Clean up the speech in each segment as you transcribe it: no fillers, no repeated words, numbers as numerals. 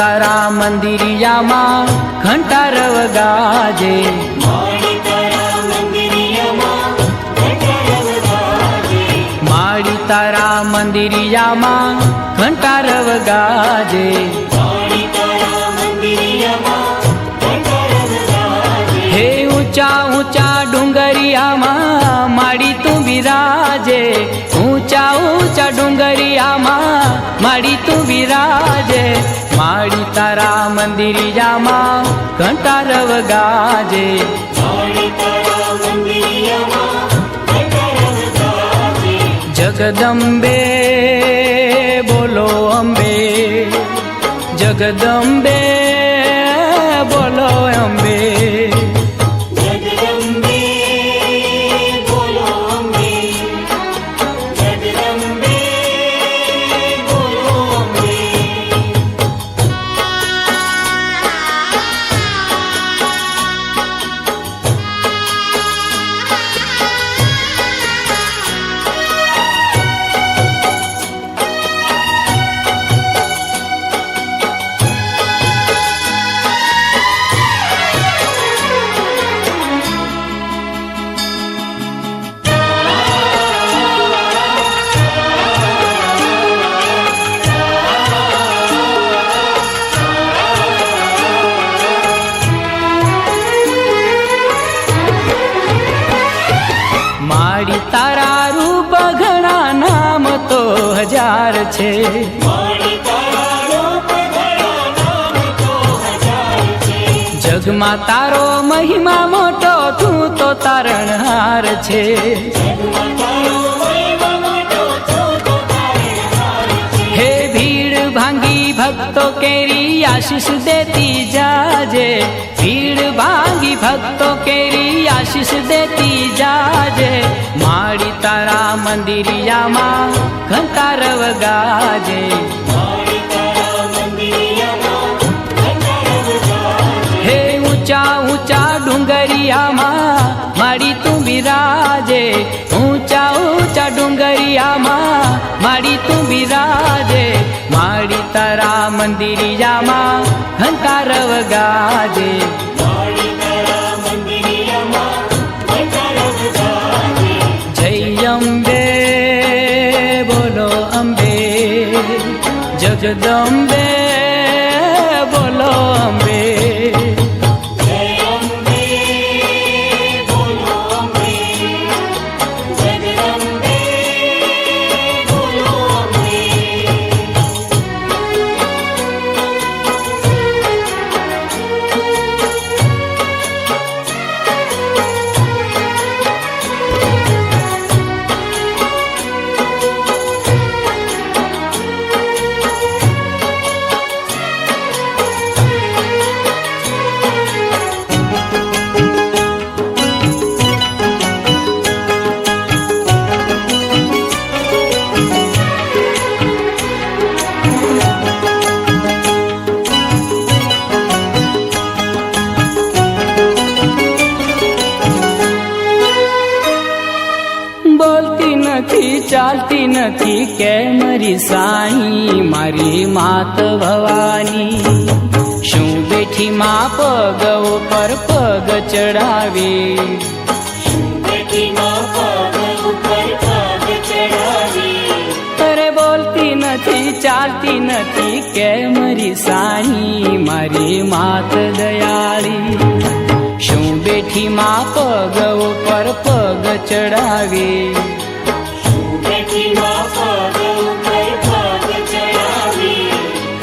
તારા મંદિરિયામાં ઘંટારવ ગાજે, માડી તારા મંદિરિયામાં ઘંટારવ ગાજે, માડી તારા મંદિરિયામાં ઘંટારવ ગાજે, માડી તારા મંદિરિયામાં ઘંટારવ ગાજે, હે ઊંચા ઊંચા ડુંગરિયામાં માડી તું બિરાજે, ઊંચા ઊંચા ડુંગરિયામાં માડી તું બિરાજે, માડી તારા મંદિરિયામાં ઘંટારવ ગાજે, માડી તારા મંદિરિયામાં ઘંટારવ ગાજે, જગદંબે બોલો અંબે, જગદંબે બોલો અંબે, જગદંબે બોલો અંબે, જગદંબે બોલો અંબે. માડી તારા રૂપ ઘણા નામ તો હજાર છે, માડી તારા રૂપ ઘણા નામ તો હજાર છે, જગમાં તારો મહિમા મોટો તું તો તારણહાર છે, જગમાં તારો મહિમા મોટો તું તો તારણહાર છે, હે ભીડ ભાંગી ભક્તો કેરી આશીષ દેતી જાજે, ભીડ ભાંગી ભક્તો કેરી આશીષ દેતી જાજે, માડી તારા મંદિરિયામાં ઘંટારવ ગાજે, માડી તારા મંદિરિયામાં ઘંટારવ ગાજે, હે ઊંચા ઊંચા ડુંગરિયામાં માડી તું બિરાજે, ઊંચા ઊંચા ડુંગરિયામાં માડી તું બિરાજે, માડી તારા મંદિરિયામાં ઘંટારવ ગાજે, માડી તારા મંદિરિયામાં ઘંટારવ ગાજે, જય અંબે બોલો અંબે, જગદંબે બોલો અંબે, જય અંબે બોલો અંબે, જગદંબે બોલો અંબે. બોલતી નથી ચાલતી નથી કે મારી સાઈ, મારી માત ભવાની શું બેઠી માં પગ ઉપર પગ ચડાવી, બેટીમાં પગ ઉપર પગ ચડાવી, અરે બોલતી નથી ચાલતી નથી કે મારી સાઈ, મારી માત દયાળી શું બેઠી માં પગ ઉપર પગ ચડાવી, બેટીમાં પગ ઉપર પગ ચડાવી,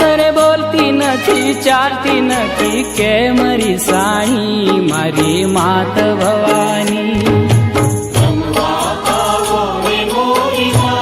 અરે બોલતી નથી ચાલતી નથી કે મારી સાઈ, મારી માત ભવાની રમવા આવો રે મોરી માં.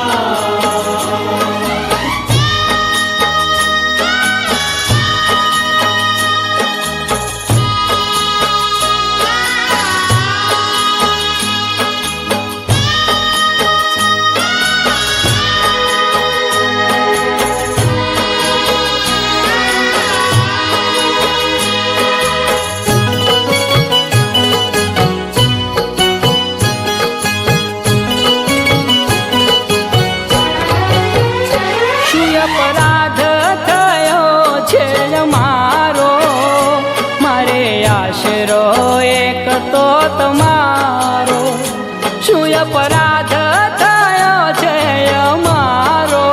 અપરાધ થયો છે અમારો,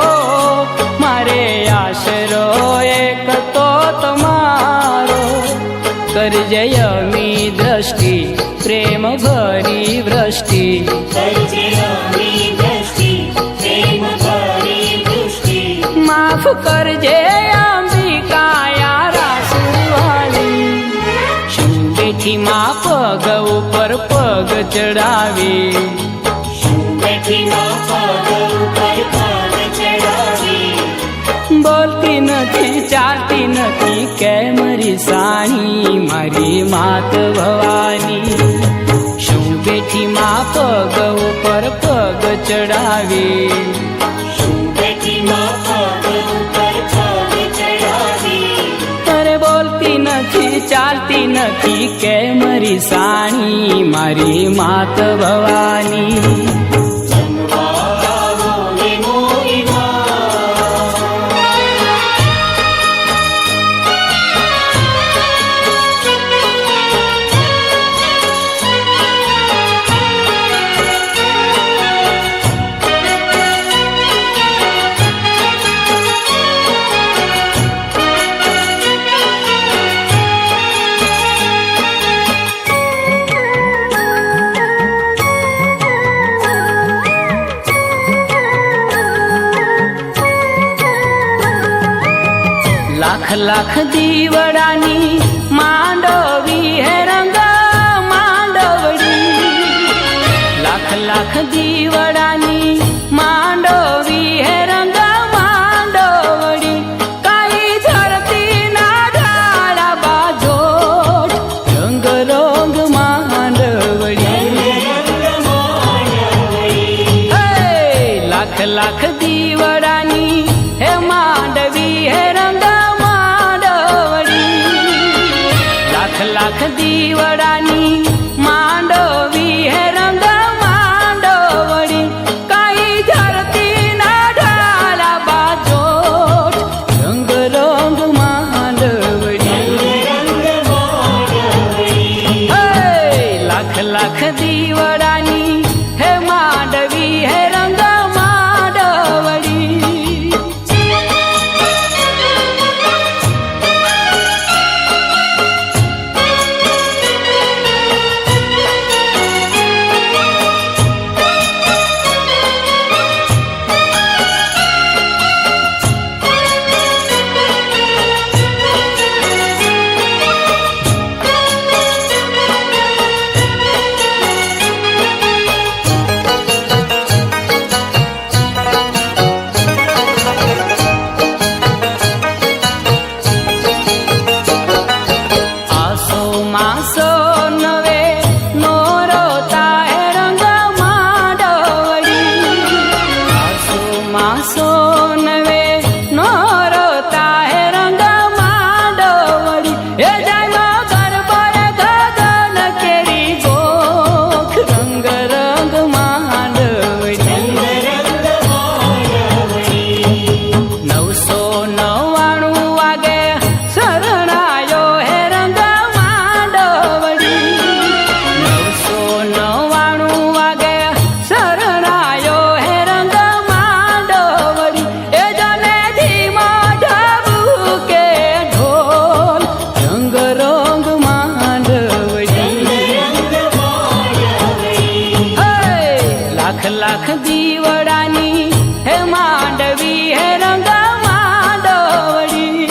મારે આશરો એક તો તમારો. કરજે અમી દ્રષ્ટિ પ્રેમ ભરી વૃષ્ટિ, કરજે અમી દ્રષ્ટિ પ્રેમ ભરી વૃષ્ટિ. માફ કરજે અંબિકાયા રાસુવાળી, શું બેઠી માં પગ ઉપર પગ ચડાવી, શું બેઠી માં પગ ઉપર પગ ચડાવી. બોલતી નથી ચાલતી નથી કેમ રીસાણી મારી માત ભવાની. શું બેઠી માં પગ ઉપર પગ ચડાવી, શું બેઠી માં પગ ઉપર પગ ચડાવી. અરે બોલતી નથી ચાલતી નથી કેમ રીસાણી મારી માત ભવાની. જમવા આવો ને મોરી માં. લાખ લાખ દીવડાની માંડવી હે રંગ માંડવડી, લાખ લાખ દીવડાની માંડવી હે રંગ માંડવડી. કાઈ ધરતી ના ઢાળા બાજોટ રંગ રંગ માંડવડી. હે લાખ લાખ દીવડાની હે માંડવી હે રંગ લાખ દીવડાની માંડવી હે રંગ માંડવડી. કાઈ ધરતી ના ઢાળા બાજોટ રંગ રંગ માંડવડી. હે લાખ લાખ દીવડાની હે માંડવી હે રંગ માંડવડી. માસો નવે નોરતા હે રંગ માંડવડી, આસો માસો નવે નોરતા હે રંગ માંડવડી. એ જાય ગરબા ગગન કેરી ગોખ રંગ રંગ માંડવડી. 999 વાગે શરણાયો હે રંગ માંડવડી, 999 વાગે શરણાયો હે રંગ માંડવડી. એ જને ધીમો ઢબુકે ઢોલ રંગ રંગ માંડવડી. હે લાખ લાખ દીવડાની હે માંડવી હે રંગ માંડવડી.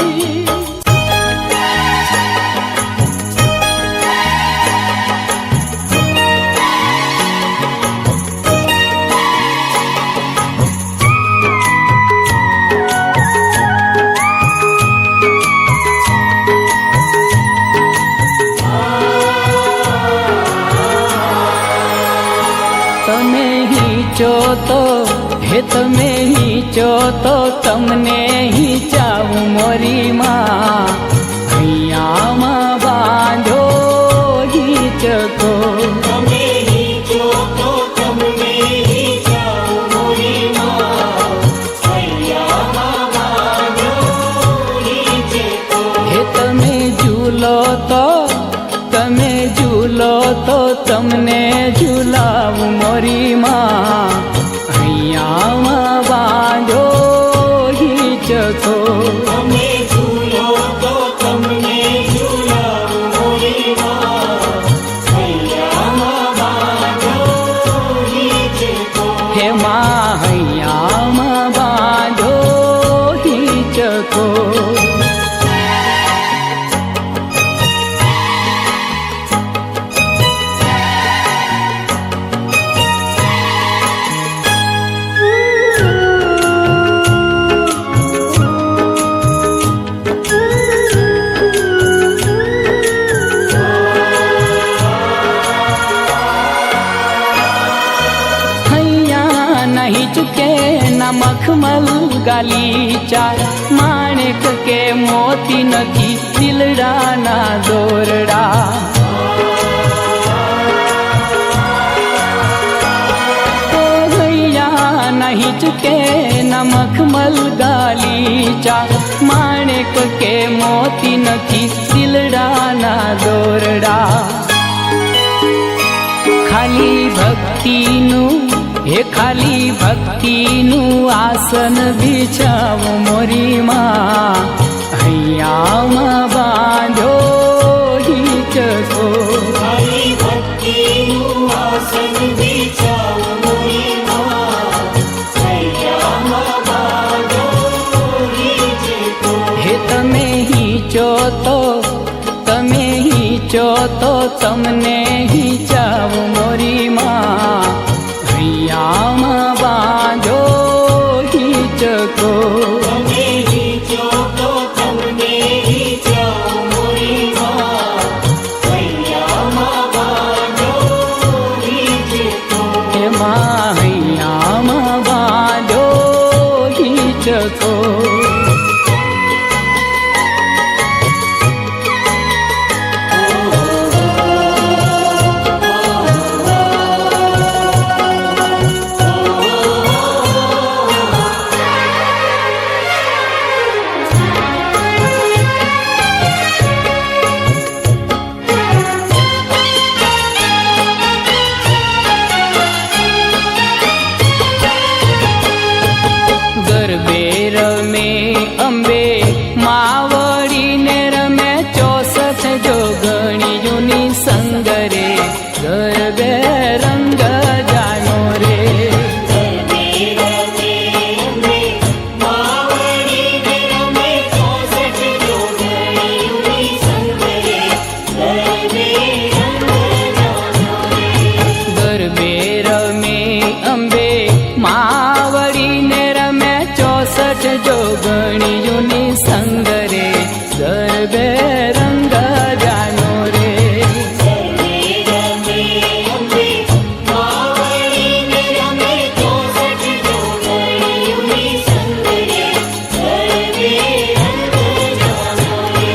તમે હીચો તો હે તમે હીચો તો તમને હીચાવું મોરી માં. અહીંયામાં બાંધો હીચકો, તમે હીચો તો તમને હીચાઓ મોરી માં. હૈયામાં બાંધો હીચકો. હે તમે ઝૂલો તો તમને ઝૂલાવું મોરી માં. ગાલીચા, માણેક કે મોતી નથી દિલડાના દોરડા. નહીં ચૂકે ના મખમલ ગાલીચા, માણેક કે મોતી નથી દિલડાના દોરડા. ખાલી ભક્તિનું ખાલી ભક્તિનું આસન બિછાવો મોરી માં, હૈયામાં બાંધો હિચકો. ખાલી ભક્તિનું આસન બિછાવો મોરી માં, હૈયામાં બાંધો હિચકો. હે તમે હિંચો તો તમને હિંચાવો મોરી માં, હૈયામાં બાંધો હિચકો. તમે હિંચો તો તમને હિંચાવો મોરી માં, હૈયામાં બાંધો હિચકો. એમાં હૈયામાં બાંધો હિચકો. ગરબે રમે અંબે માવડીને રમે 64 જોગણીઓની સંગરે, ગરબે રંગ જાનો રે. ગરબે રમે અંબે માવડીને રમે 64 જોગણીઓની સંગરે, ગરબે રંગ જાનો રે. ગરબે રમે અંબે માવડીને રમે 64 જોગણીઓની સંગરે, ગરબે રંગ જાનો રે. ગરબે રમે અંબે માવડીને રમે 64 જોગણીઓની સંગરે, ગરબે રંગ જાનો રે.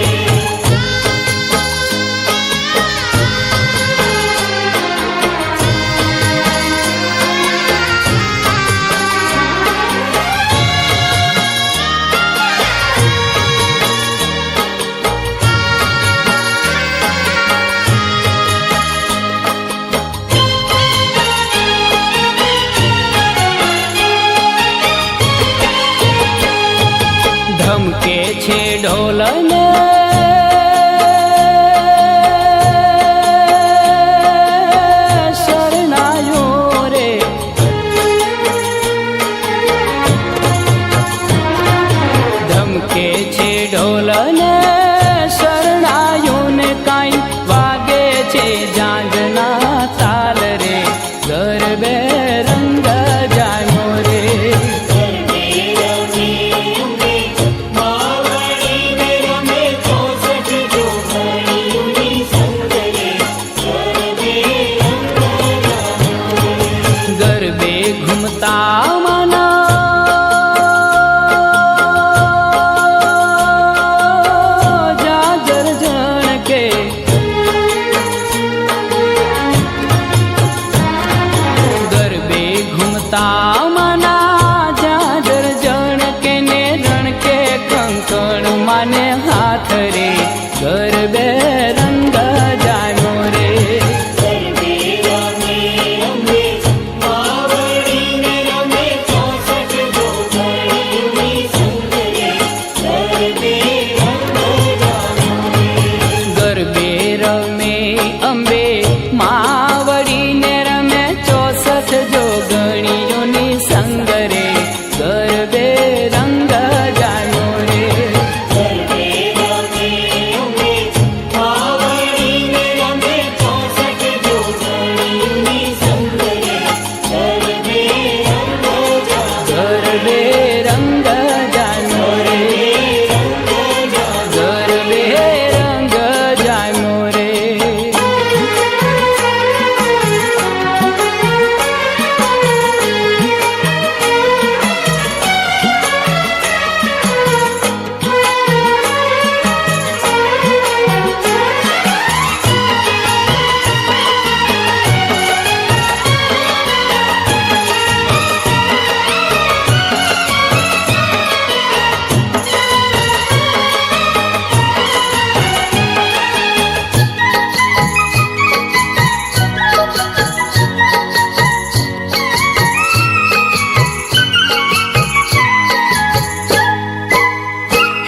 ધમકે છે ઢોલને શરણાયો રે. ધમકે છે ઢોલને શરણાયો ને કાંઈ વાગે છે જાંજના તાલ રે, ગરબે રંગ જાનો રે. ગરબે રમે અંબે માવડીને રમે 64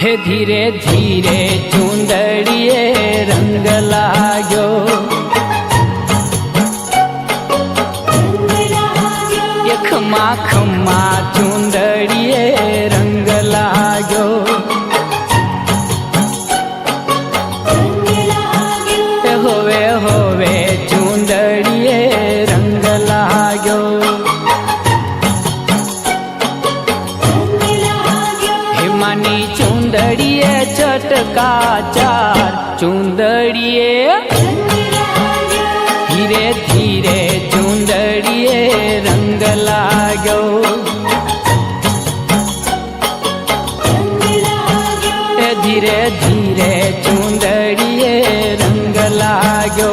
हे धीरे धीरे चूंदड़िए रंग लाग्यो, ये खमा खमा चूंदड़िए रंग लाग्यो, होवे होवे चूंदड़िए रंग लाग्यो, हिमानी चूंदड़िए चटका चार चूंदड़िए, धीरे धीरे चूंदड़िए रंग लाग्यो, धीरे धीरे चूंदड़िए रंग लाग्यो,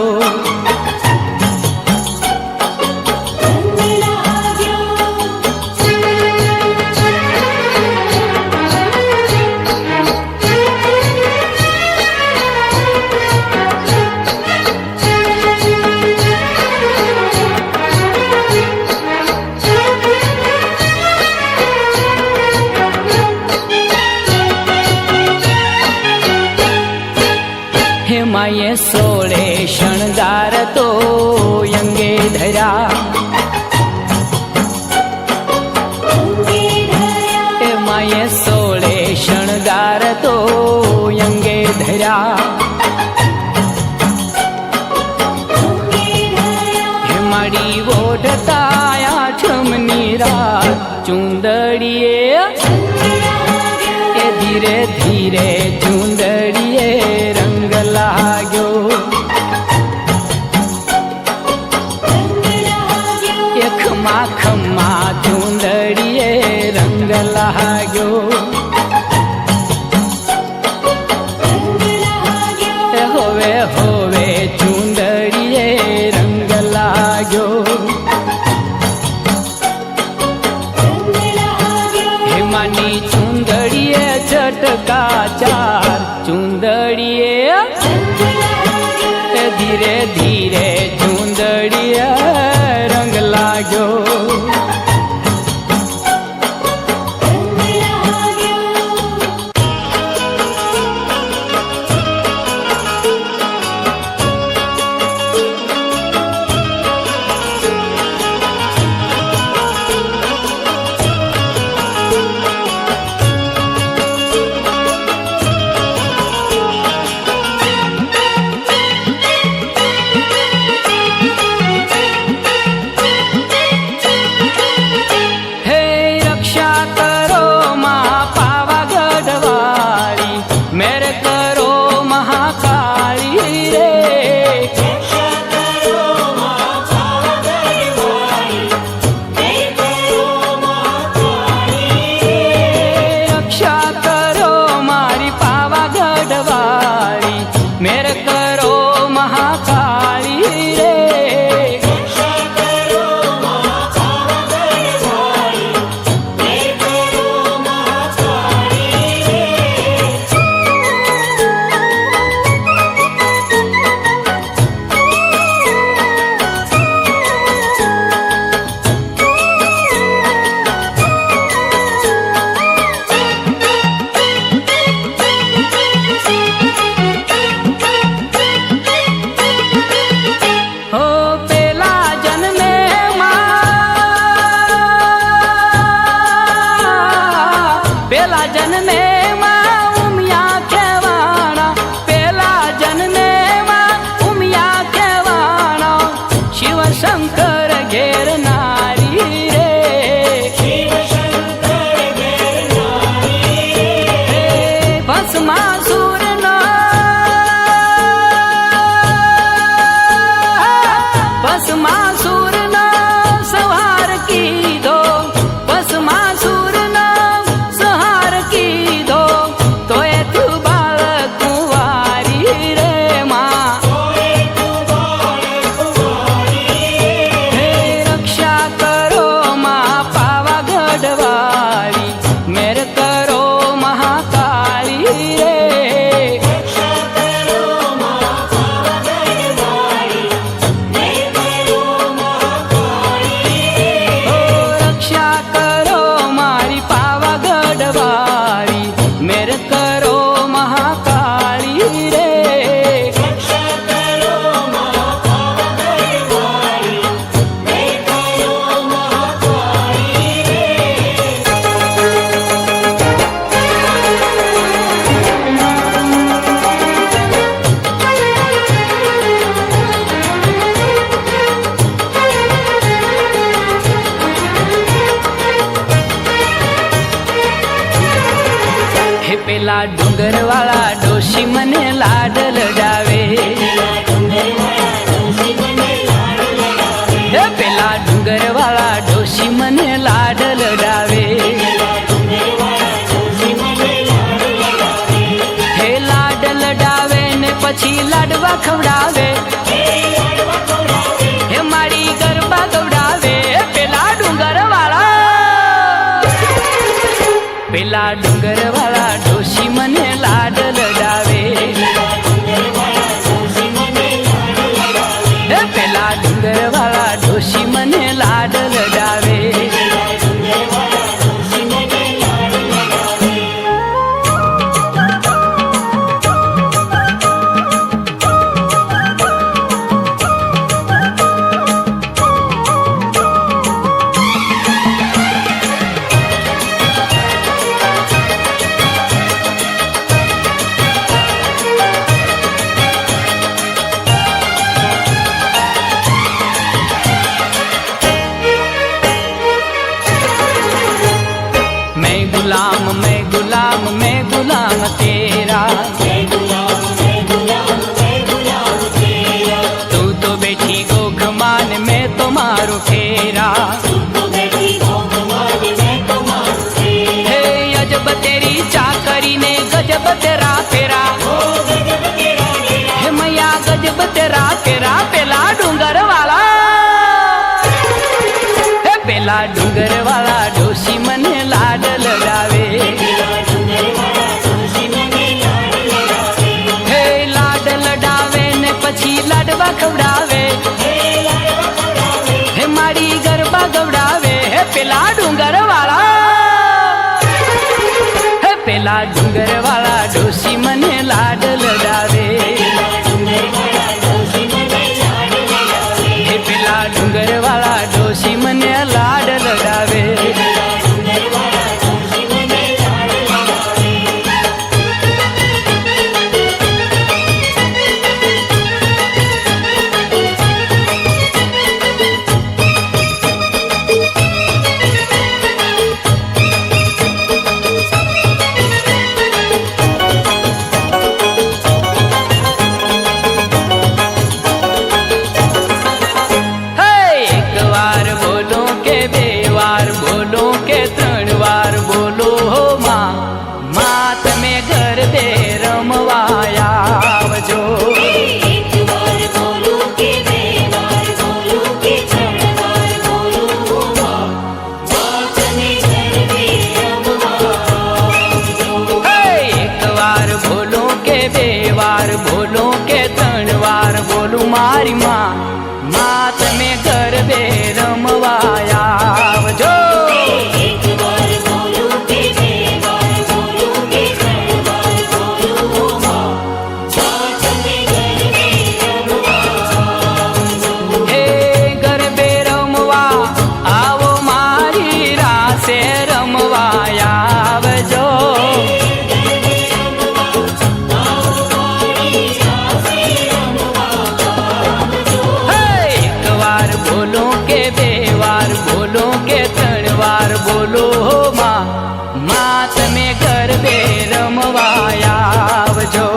माये सोळे शणगार तो यंगे धरा, माये सोळे शणगार तो यंगे धरा, हिमाड़ी ओढ़ता आठमनी रात चूंदड़िए, धीरे धीरे चूंदड़िए रंग लाग्यो, ये खमा खमा चूंदड़िए रंग लाग्यो, होवे होवे चूंदड़िए रंग लाग्यो, हिमानी चूंदड़िए चटका चार चूंदड़िए, धीरे धीरे चूंदड़िए रंग लाग्यो, પેલા ડુંગર વાળા ડોશી મને લાડ લડાવે, હે પેલા ડુંગર વાળા ડોશી મને લાડ લડાવે, હે લાડ લડાવે ને પછી લાડવા ખવડાવે, હે મારી ગરબા ગવડાવે, પેલા ડુંગર વાળા, પેલા ડુંગર વાળા ડોશી મને લાડ લડાવે, હે પેલા ડુંગર વાળા ડોશી મને લાડ લડાવે. मैं गुलाम तेरा, तू तो बैठी गोख मान मैं तो मारू फेरा, हे अजब तेरी चाकरी ने गजब तेरा फेरा, हे मैया गजब तेरा फेरा, पेला डूंगर वाला, हे पेला डूंगर वाला डोशी मने लाड लडावे, हे लाड लडावे ने પછી લાડવા ખવડાવે, હે મારી ગરબા ગવડાવે, હે પેલા ડુંગર વાળા, હે પેલા ડુંગર વાળા ડોશી મને લાડ લડાવે, હે પેલા ડુંગર વાળા ડોશી મને લાડ લડાવે. મારી માં તમે ગરબે રમવા આવજો. હે ગરબે રમવા આવો મારી રાસે રમવા આવજો. બોલો માં તમે ગરબે રમવા આવજો.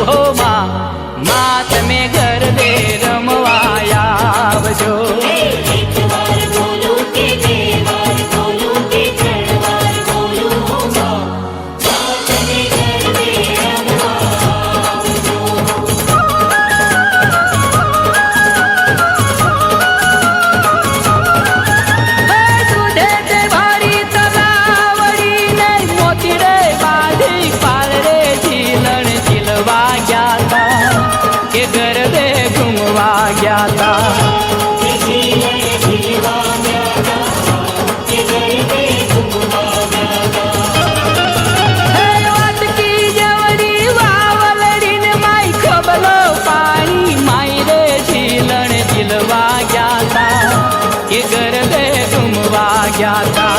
હો માં તમે ગરબે રમવા આવજો. એક વાર બોલું કે બે વાર બોલું કે ત્રણ વાર બોલું હો માં તમે ગરબે રમવા આવજો. દૂધે તે ભારી તલાવડી ને મોતી રે બાંધી પાલ રે ઝીલણ ઝીલવા ગયા તા કે ગરબે ઘૂમવા ગયા તા. હે વાટકી જવરી વાવલડી ને માઈ ખબલો પાણી માઈ રે ઝીલણ ઝીલવા ગયા તા કે ગરબે ઘૂમવા ગયા તા.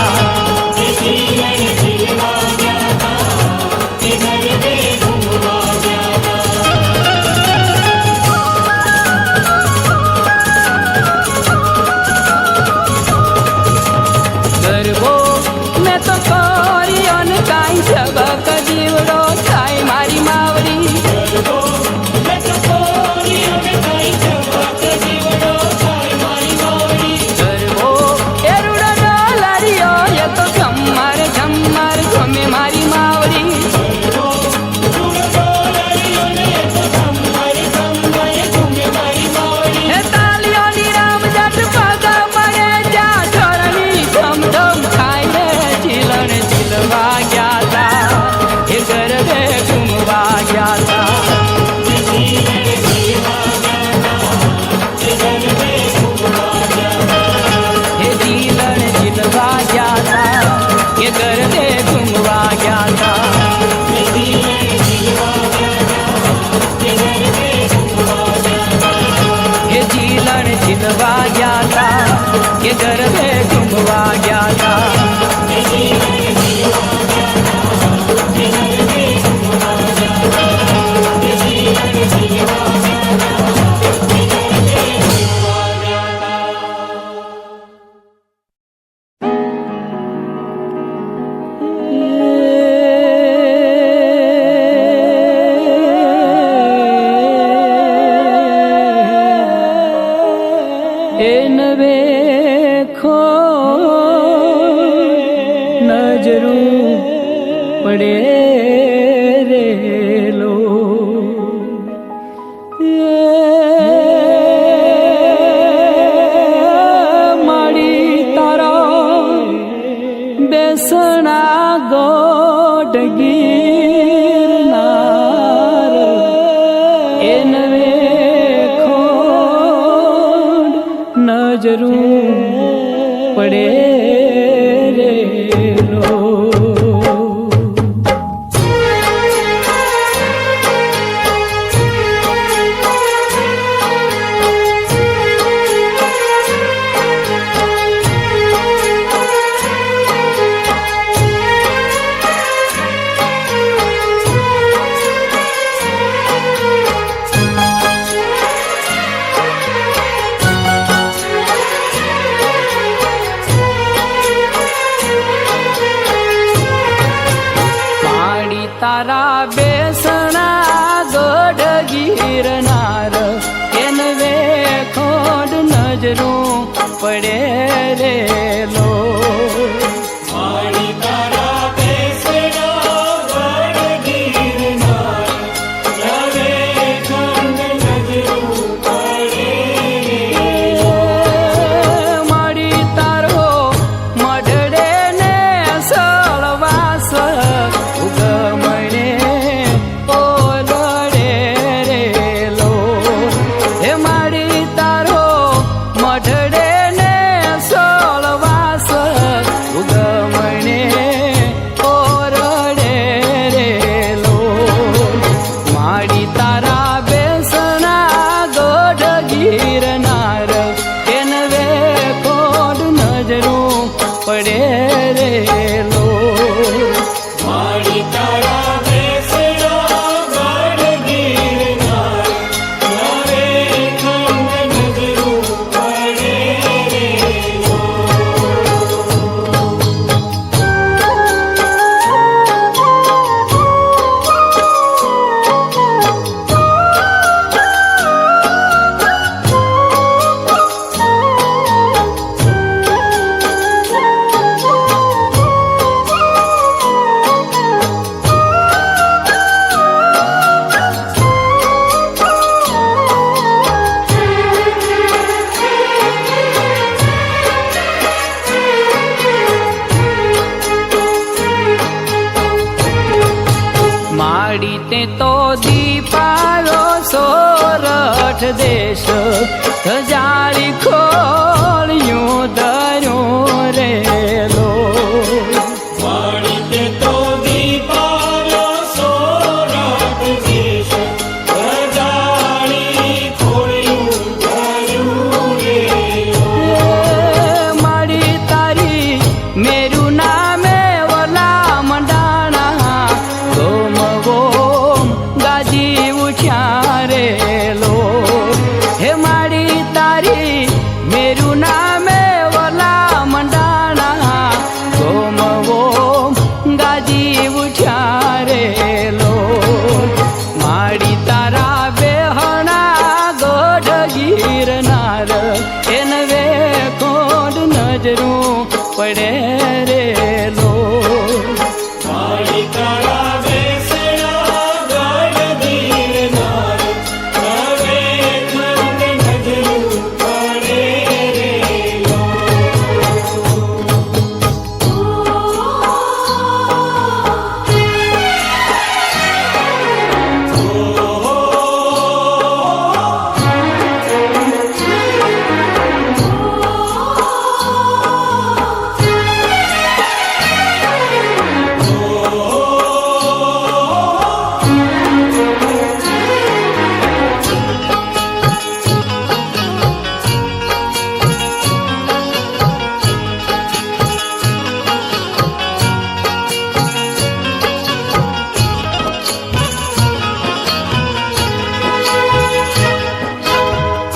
ગરબો મેં તો કર્યો ને કાંઈ સબક જીવડો થાય મારી માવડી. ગરબો એરુડો ડોલારીઓ એ તો ઝમ્મર ઝમ્મર ગમે મારી માવડી. હે તાલીઓની રામજાટ પગ પડે જ્યાં ઢોરની ધમધમ થાય રે ઝીલણ ઝીલવા ગયા તા એ ગરબે ઘૂમવા ગયા તા. હે ઝીલણ ઝીલવા ગયા તા એ ગરબે ઘૂમવા ગયા તા. હે ઝીલણ ઝીલવા ગયા તા કે ગરબે ઘૂમવા ગયા તા. એન વેખો નજરું પડે રેલો માડી તારા બેસણા ગોડ ગીરનાર એન વેખો નજરું પડે રેલો. તારા બેસણા ગોઢ ગીરનાર એન વેખોડ નજરું પડે રેલો. માડી તારો મઢડે ને સળવાસ ઉગમણે ઓલડે રેલો. હે માડી તારો મઢડે ને સળવાસ ગોઠ દેશ જાળી ખોળ્યું ધર્યું રેલો માણિકે તો દીપાવ્યો સોરઠ દેશ રજાળી ખોળ્યું ધર્યું રેલો મારી તારી મેરું નામે વલા મંડાણા ગોમ ગોમ ગાજી ઉઠ્યા રેલો હે મારી તારી મેરું નામે વલા મંડાણા ગોમ ગોમ ગાજી ઉઠ્યા રેલો મારી તારા બેહણા ગોઢ ગીરનાર એને વે કોડ નજરું પડે રેલો માણિકરા બેસણા ગઢ ગીરનાર હવે ખંડ નજરું પડે રેલો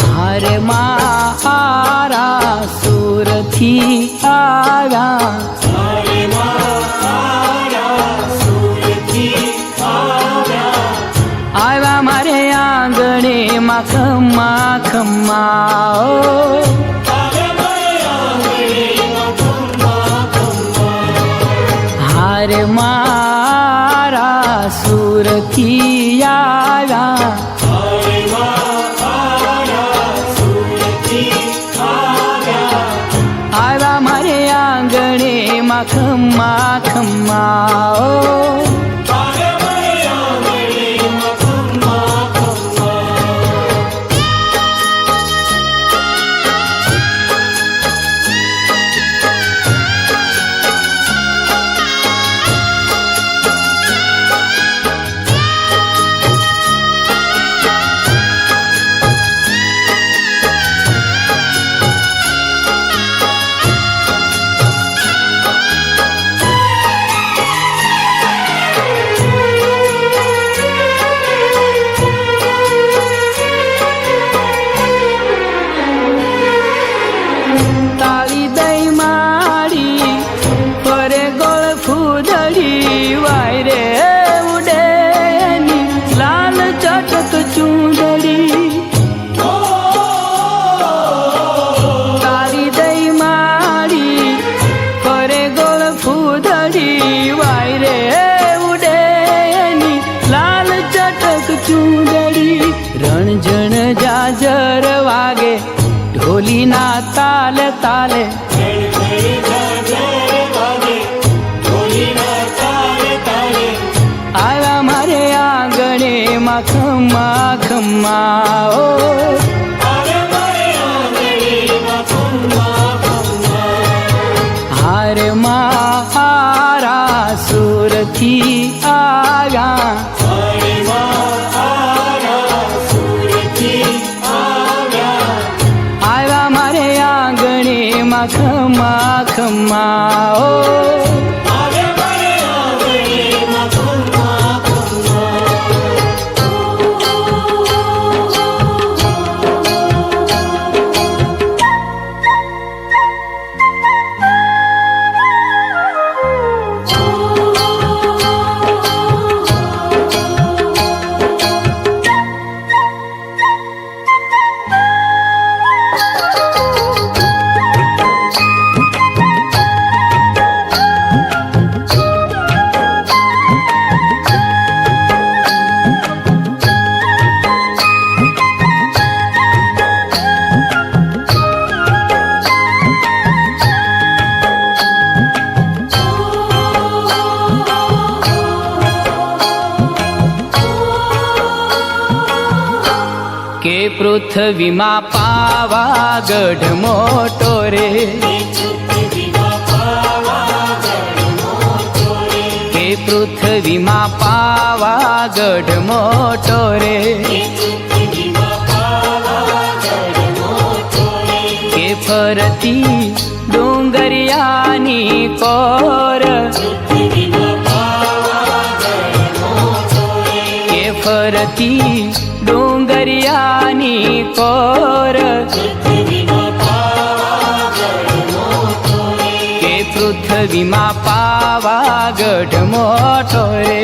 હારે મારા સુરથી આવ્યા હરે મારા સુરથી આવ્યા આવ્યા મારે આંગણે ખમ્મા ખમ્મા ઓ હરે મારા ખમ્મા ખમ્મા હારે મારા સુરથી આવ્યા હરે મારા સુરથી આવ્યા આવ્યા મારે આંગણે ખમ્મા ખમ્મા ઓ હરે મારા ખમ્મા ખમ્મા તાળી દઈ મારી ફરે ગોળ ફૂદડી વાયરે ઉડે એની લાલ ચટક ચૂંદડી તાળી દઈ મારી ફરે ગોળ ફૂદડી વાયરે ઉડે એની લાલ ચટક ચૂંદડી રણજણ જાજર વાગે ઢોલીના તાલે તાલે આવ્યા મારે આંગણે ખમ્મા ખમ્મા ઓ હારે મારા સુરથી આવ્યા આવ્યા મારે આંગણે ખમ્મા ખમ્મા ઓ કે પૃથ્વીમાં પાવાગઢ મોટો રે, કે પૃથ્વીમાં પાવાગઢ મોટો રે, કે ફરતી ડુંગરિયાની કોર, કે ફરતી ડુંગરિયાની કોર, કે પૃથ્વીમાં પાવાગઢ મોટો રે,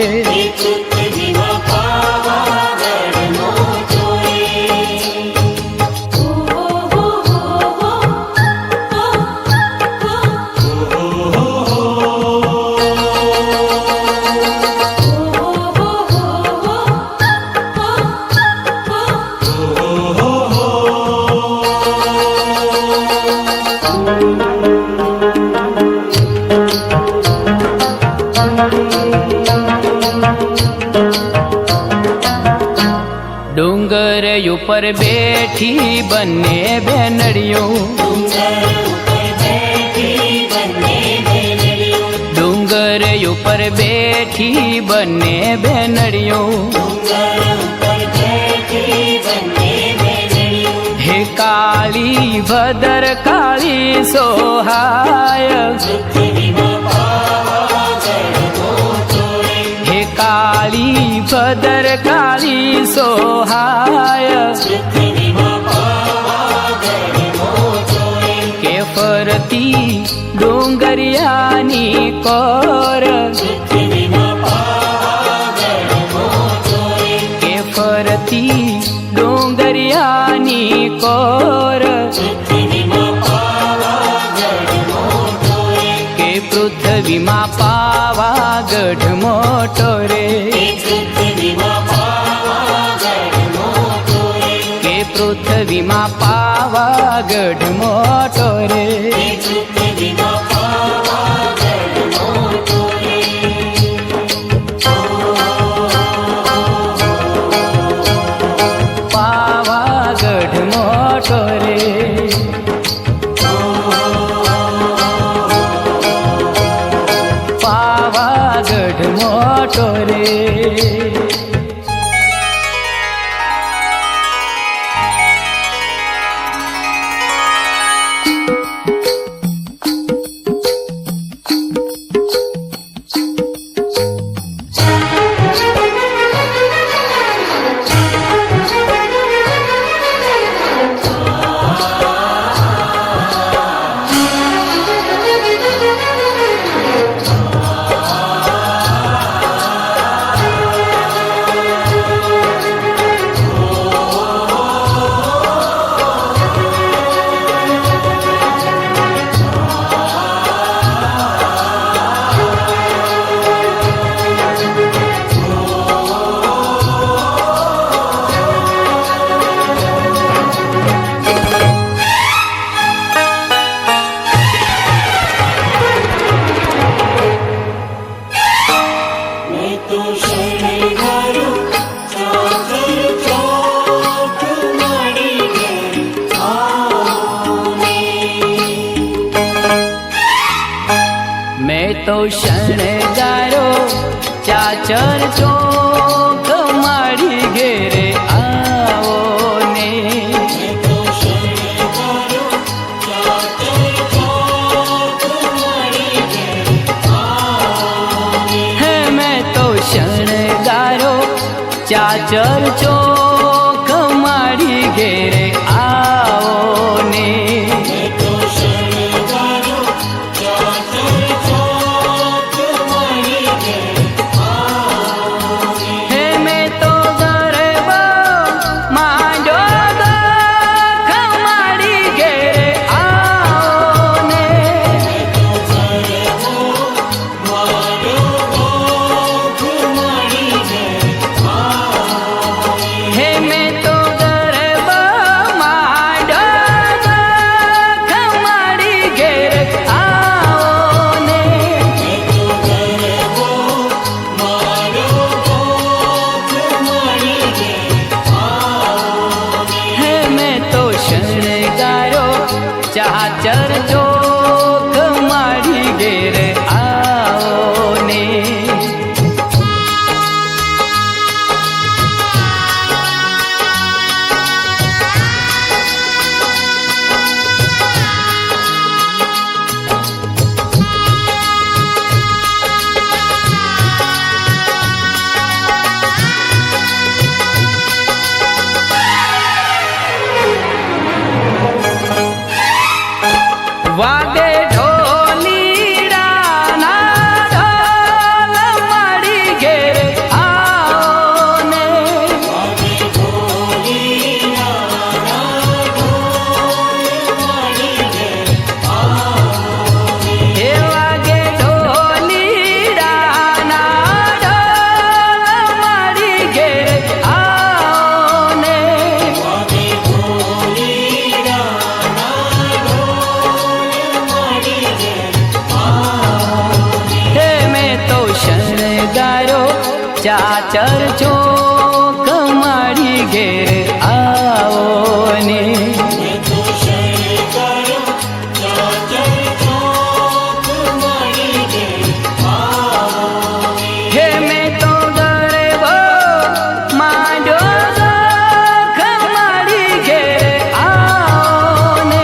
ડુંગર ઉપર બેઠી બંને બેનડીઓ, ડુંગર ઉપર બેઠી બંને બેનડીઓ, હે કાળી ભદર કાળી સોહાય, હે કાળી ભદર કાળી સોહાય, કે ફરતી ડુંગરિયાની કોર, કે ફરતી ડુંગરિયાની કોર, કે પૃથ્વીમાં પાવાગઢ મોટો રે, કે પૃથ્વીમાં પાવાગઢ મોટો રે, પાવાગઢ મોટો રે, પાવાગઢ મોટો રે. તો શણગારો ચાચર ચોક મારી ઘેરે આવો ને, હે મેં તો શણગારો ચાચર ચોક મારી ઘેરે આવો ને, ચાચર ચોક મારી ઘેર આવો ને વાગે ઢોલીડાના ઢોલ મારી ઘેર આવો ને હે વાગે ઢોલીડાના ઢોલ મારી ઘેર આવો ને હે મેં તો શણગારો ચાચર ચોક મારી ઘેર આવો ને હે મેં તો ગરબો માંડ્યો શોખ મારી ઘેર આવો ને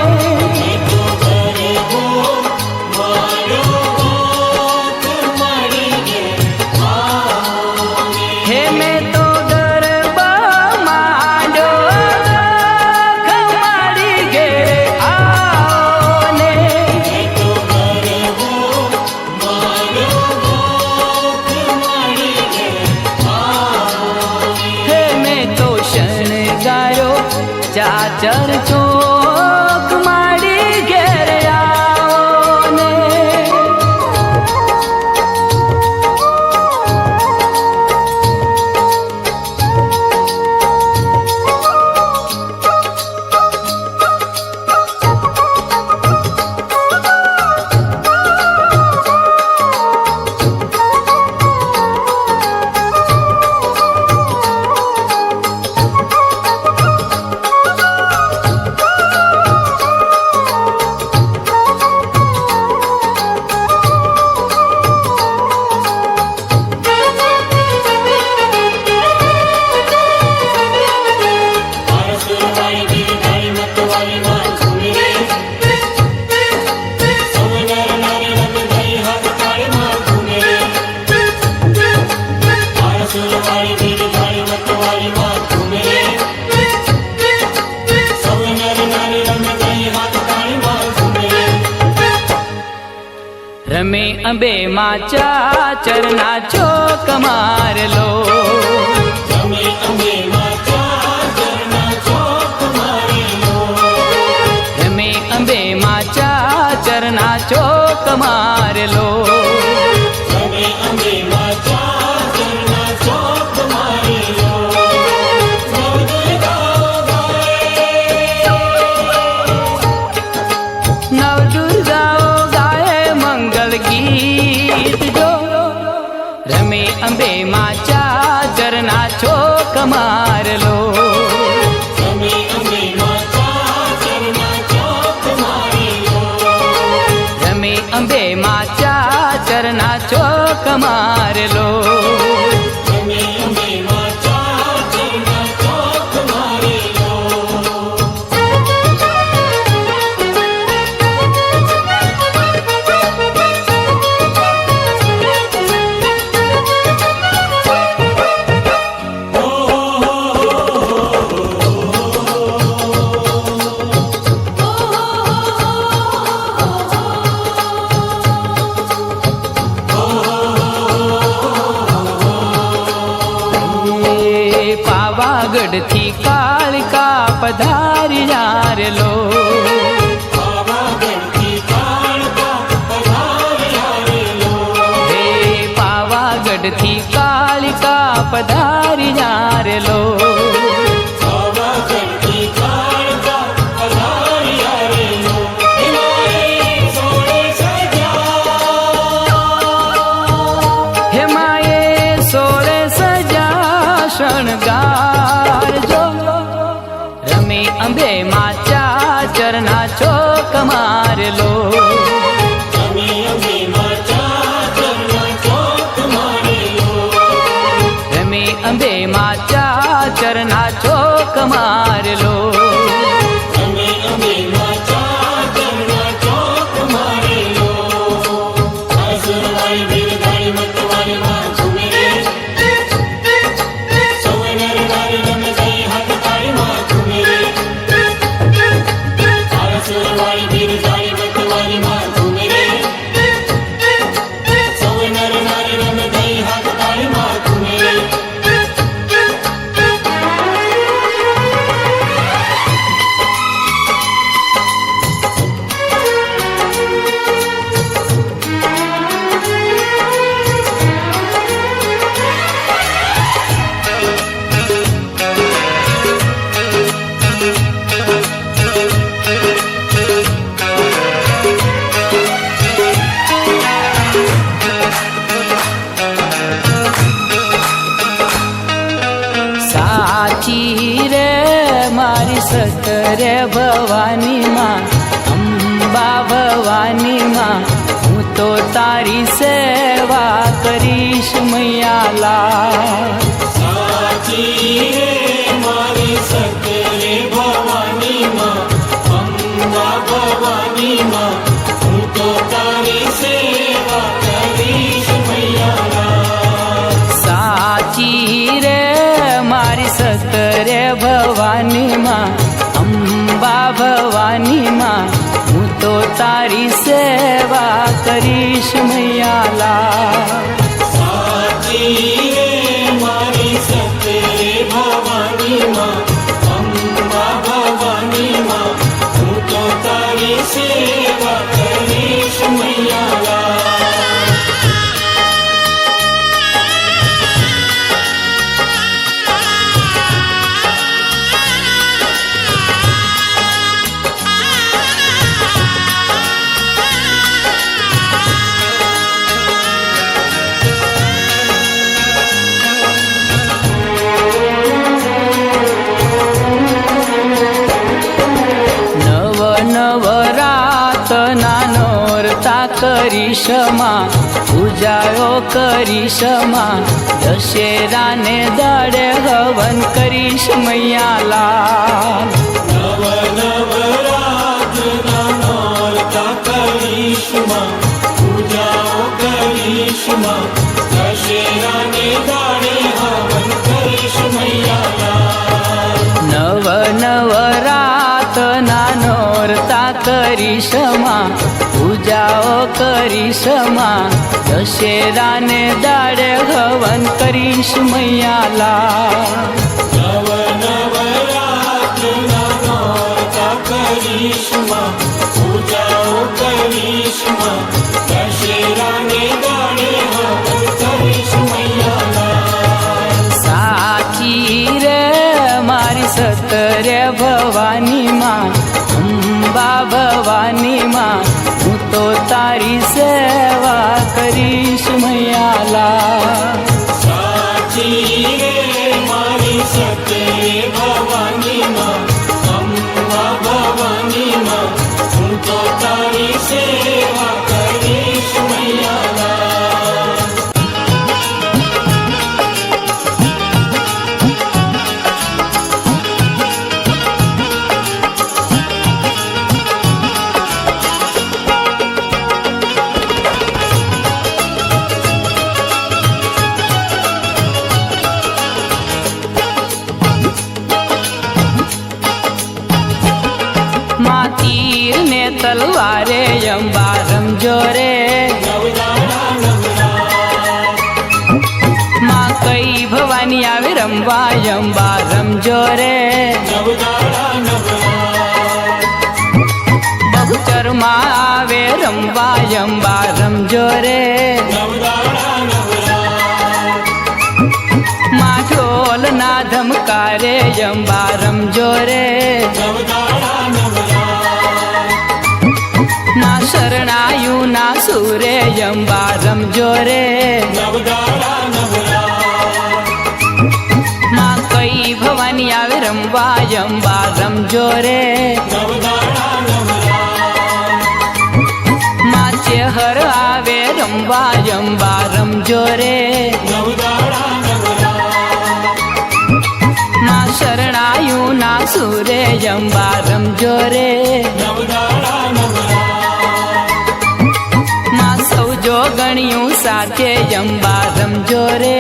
હે મેં તો ગરબા માંડ્યો શોખ મારી ઘેર આવો ને હે મેં તો શણગારો ચાચર ચોક મારી ઘેર આવો ને રમે અંબે માં ચાચરના ચોક માર લો રમે અંબે માં ચાચરના ચોક માર લો નવ દુર્ગાઓ ગાય મંગલ ગીત જો રમે અંબે માં ચાચરના ચોક માર લો રમે અંબે માં ચાચરના ચોક માર લો પાવાગઢથી કાળકા પધારી યાર લો હે પાવાગઢથી કાળકા પધારી યાર લો હે માએ સોળે સજા શણગાર જો રમે અંબે માં ચાચરના ચોક ચોક મારેલો. તમે અમે માચા ચરના ચોક મારેલો. રમે અંબે માં ચાચરના ચોક મારેલો. તમે અમે માચા ચરના ચોક મારેલો. આસુરવાળી વીરધારી મતવાળી માં ઝૂમે રે. સૌએ નરનારી રમે ગઈ હાથ તાળી માં ઝૂમે રે. આસુરવાળી વીરધારી મતવાળી માં ઝૂમે રે. સૌએ નરનારી રમે ગઈ હાથ તાળી માં ઝૂમે રે. સાચી રે મારી સતરે ભવાની માં, અંબા ભવાની માં, હું તો તારી સેવા કરીશ મૈયાલા. સાચી રે મારી સતરે ભવાની માં, અંબા ભવાની માં, હું તો તારી સેવા કરીશ મૈયાલા. સાચી રે મારી સતરે ભવાની માં, અંબા ભવાની માં, હું તો તારી સેવા કરીશ મૈયાલા. સાચી રે મારી સતરે ભવાની માં, અંબા ભવાની માં, હું તો તારી સેવા કરીશ મૈયાલા. નવ નવરાતના નોરતા કરીશમાં, પૂજાઓ કરીશમાં, દશેરાને દાડે હવન કરીશ મૈયાલાલ. નવ નવરાત્રના નોરતા કરીશમાં, પૂજાઓ કરીશમાં, દશેરાને દાડે હવન કરીશ મૈયાલા. નવ નવરાતના નોરતા કરીશમાં, પૂજાઓ કરીશમાં, દશેરાને દાડે હવન કરીશ મૈયાલાલ. નવ નવરાત્રના નોરતા કરીશમાં, પૂજાઓ કરીશમાં, દશેરાને દાડે હવન કરીશ મૈયાલા. સાચી રે મારી સતરે ભવાની માં, અંબા ભવાની માં, હું તો તારી સેવા કરીશ મૈયાલા. સાચી રે મારી સતરે ભવાની માં, અંબા ભવાની માં, હું તો તારી સેવા કરીશ મૈયાલા. માં તીર ને તલવારે અંબા રમજો રે. માં કઈ ભવાની આવે રમવા અંબા રમજો રે. બહુચરમાં આવે રમવા અંબા રમજો રે. માં ઢોલ ના ધમકારે અંબા રમજો રે. માં શરણાયું ના સુરે અંબા રમજો રે. માં કઈ ભવાની આવે રમવા અંબા રમજો રે. હર આવે રમવા જંબા રમજો રે માં શરણાયું ના સુરે જંબા રમજો રે માં સૌ જો ગણ્યું સાથે જંબા રમજો રે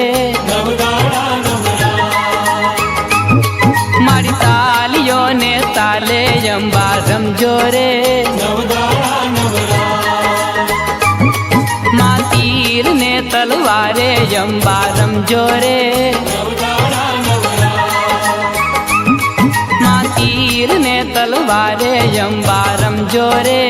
મારી તાલીઓને તાલે જંબા રમજો રે માં તીર ને તલવારે જંબા રમજો રે માં તીર ને તલવારે જંબા રમજો રે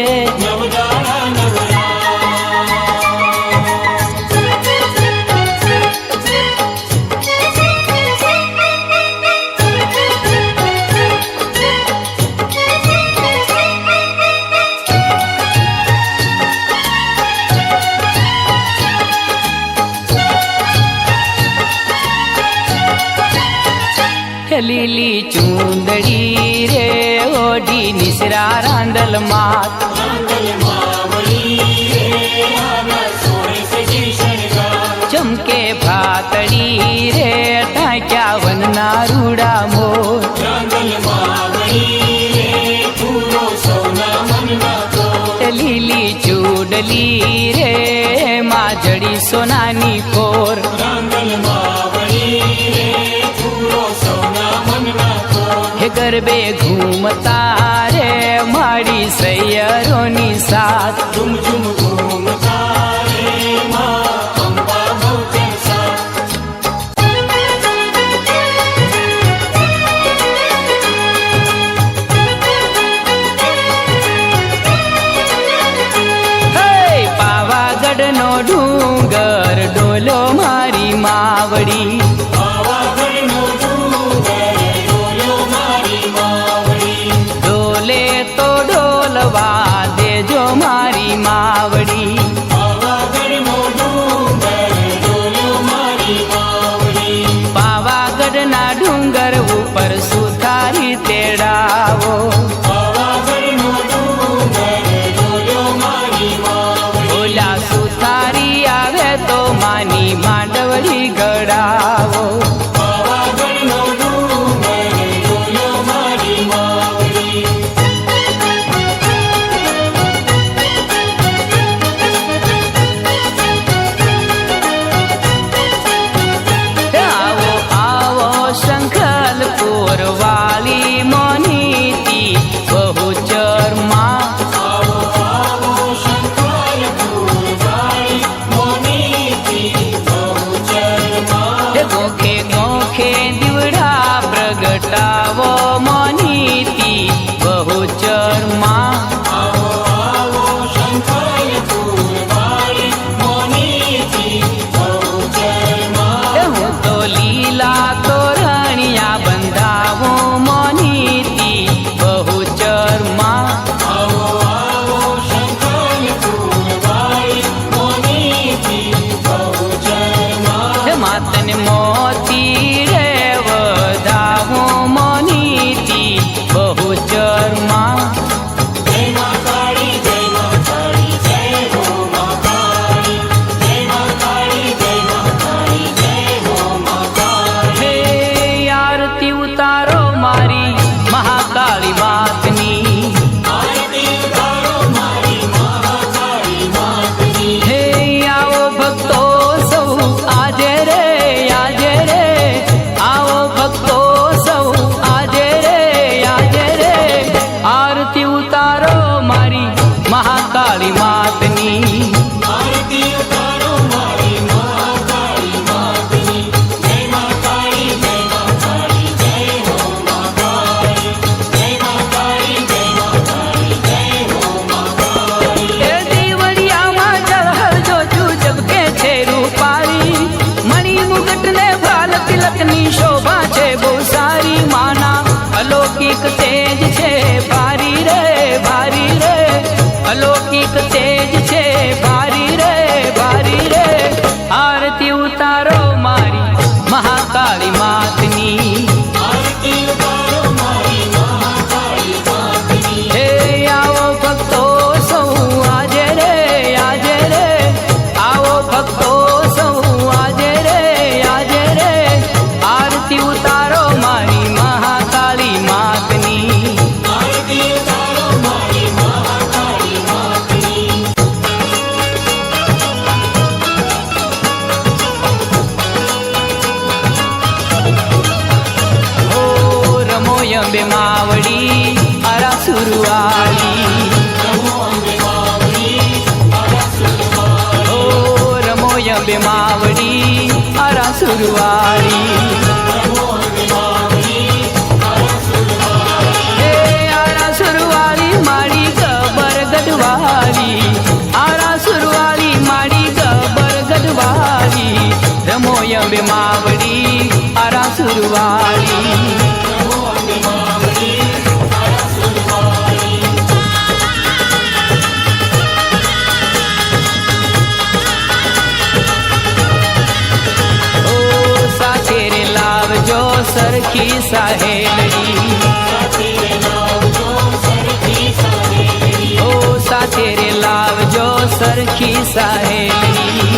લીલી ચૂંદડી રે ઓઢી નિસરા રાંદલ માત ચમકે ભાતડી રે ટાંક્યા વનના રૂડા મોર લીલી ચૂડલી રે માં જડી સોનાની કોર હે ગરબે ઘૂમતા રે માડી સૈયરોની સાથ પાવાગઢનો ડુંગર ડોલો મારી માવડી ડોલે તો ડોલવા દેજો મારી માવડી પાવાગઢના ડુંગર ઉપર સુતારી તેડાવો ઓલા સુતારી આવે તો માની માંડવડી ગળાવો શંખલપુર વાલી મોનીતી બહુચર માં ગોખે ગોખે દીવડા પ્રગટાવો મોનીતી બહુચર માં હું તો લીલા તોરણિયા બંધાવો મોનીતી બહુચર માં માતન મોતી રે વધાવો મોનીતી અંબે માવડી આરાસુરવાળી ઓ રમો અંબે માવડી આરાસુરવાળી હે આરાસુરવાળી માડી ગબર ગઢવાળી આરાસુરવાળી માડી ગબર ગઢવાળી રમો અંબે માવડી આરાસુરવાળી સરખી સાહેલડી ઓ સાથે રે લાવજો સરખી સાહેલડી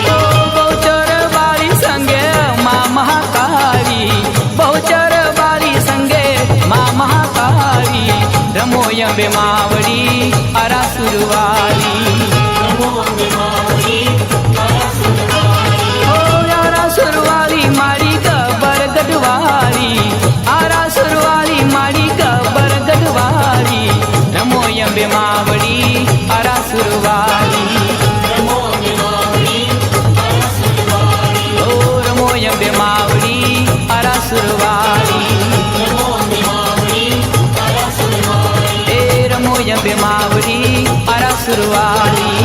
ઓ બહુચર વાળી સંગે માં મહાકાળી બહુચર વાળી સંગે માં મહાકાળી રમો અંબે માવડી આરાસુરવાળી આરાસુરવાળી માડી ગબર ગઢવાળી આરાસુરવાળી માડી ગબર ગઢવાળી રમો અંબે માવડી આરાસુરવાળી ઓ રમો અંબે માવડી આરાસુરવાળી એ રમો અંબે માવડી આરાસુરવાળી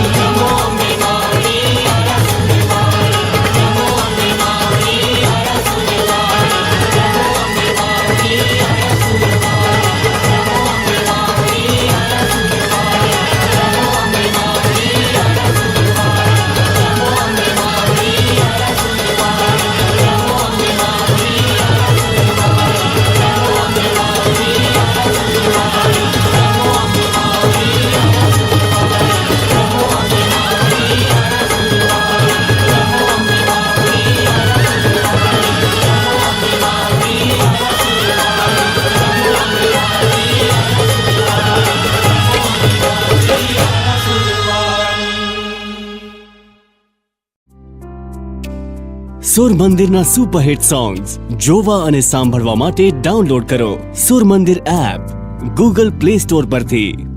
સુર મંદિરના સુપરહિટ સોંગ્સ જોવા અને સાંભળવા માટે ડાઉનલોડ કરો સુર મંદિર એપ ગૂગલ પ્લે સ્ટોર પરથી।